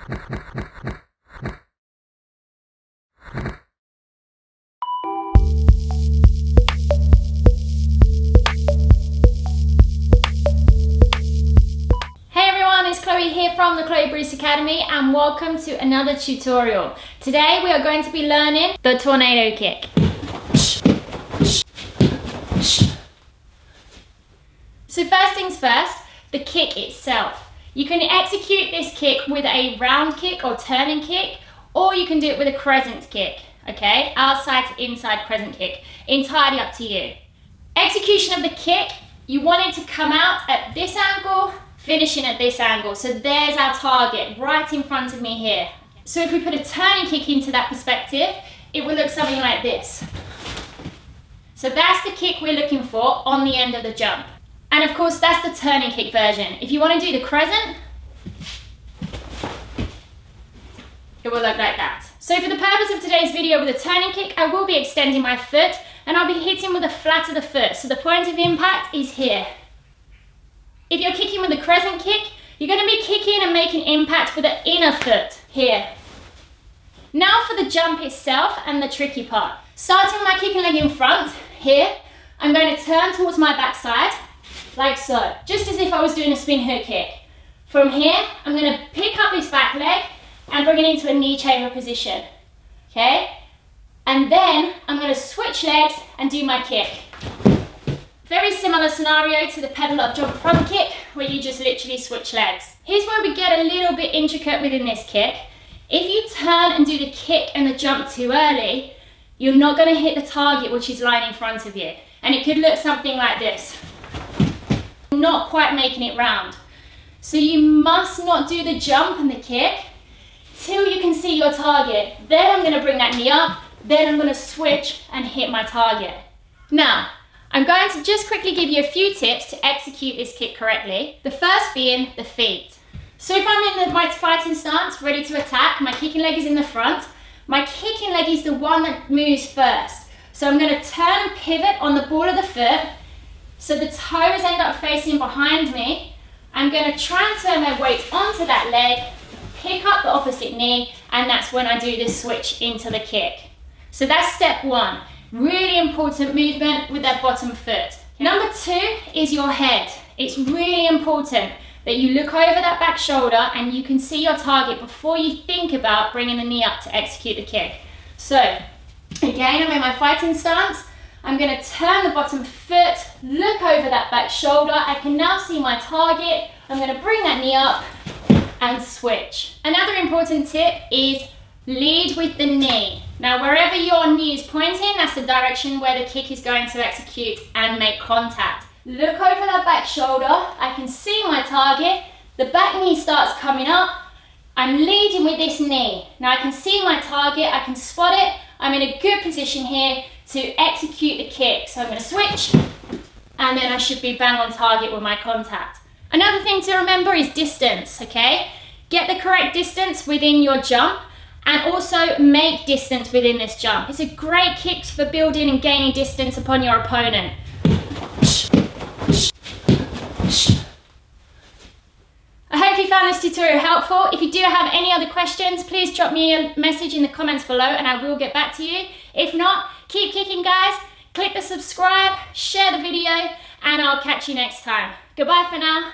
Here from the Chloe Bruce Academy, and welcome to another tutorial. Today we are going to be learning the tornado kick. So first things first, the kick itself. You can execute this kick with a round kick or turning kick, or you can do it with a crescent kick, okay? Outside to inside crescent kick. Entirely up to you. Execution of the kick, you want it to come out at this angle, finishing at this angle. So there's our target right in front of me here. So if we put a turning kick into that perspective, it will look something like this. So that's the kick we're looking for on the end of the jump. And of course, that's the turning kick version. If you want to do the crescent, it will look like that. So for the purpose of today's video with a turning kick, I will be extending my foot and I'll be hitting with the flat of the foot. So the point of impact is here. If you're kicking with a crescent kick, you're going to be kicking and making impact with the inner foot here. Now for the jump itself and the tricky part. Starting with my kicking leg in front, here, I'm going to turn towards my backside, like so, just as if I was doing a spin hook kick. From here, I'm going to pick up this back leg and bring it into a knee chamber position, okay? And then I'm going to switch legs and do my kick. Very similar scenario to the pedal up jump front kick, where you just literally switch legs. Here's where we get a little bit intricate within this kick. If you turn and do the kick and the jump too early, you're not going to hit the target which is lying in front of you. And it could look something like this. Not quite making it round. So you must not do the jump and the kick till you can see your target. Then I'm going to bring that knee up, then I'm going to switch and hit my target. Now, I'm going to just quickly give you a few tips to execute this kick correctly. The first being the feet. So if I'm in my fighting stance, ready to attack, my kicking leg is in the front. My kicking leg is the one that moves first. So I'm going to turn and pivot on the ball of the foot. So the toes end up facing behind me. I'm going to transfer my weight onto that leg, pick up the opposite knee, and that's when I do this switch into the kick. So that's step one. Really important movement with that bottom foot. Number two is your head. It's really important that you look over that back shoulder and you can see your target before you think about bringing the knee up to execute the kick. So again, I'm in my fighting stance. I'm going to turn the bottom foot, look over that back shoulder. I can now see my target. I'm going to bring that knee up and switch. Another important tip is lead with the knee. Now, wherever your knee is pointing, that's the direction where the kick is going to execute and make contact. Look over that back shoulder. I can see my target. The back knee starts coming up. I'm leading with this knee. Now, I can see my target. I can spot it. I'm in a good position here to execute the kick. So I'm going to switch, and then I should be bang on target with my contact. Another thing to remember is distance, okay? Get the correct distance within your jump. And also make distance within this jump. It's a great kick for building and gaining distance upon your opponent. I hope you found this tutorial helpful. If you do have any other questions, please drop me a message in the comments below and I will get back to you. If not, keep kicking, guys. Click the subscribe, share the video, and I'll catch you next time. Goodbye for now.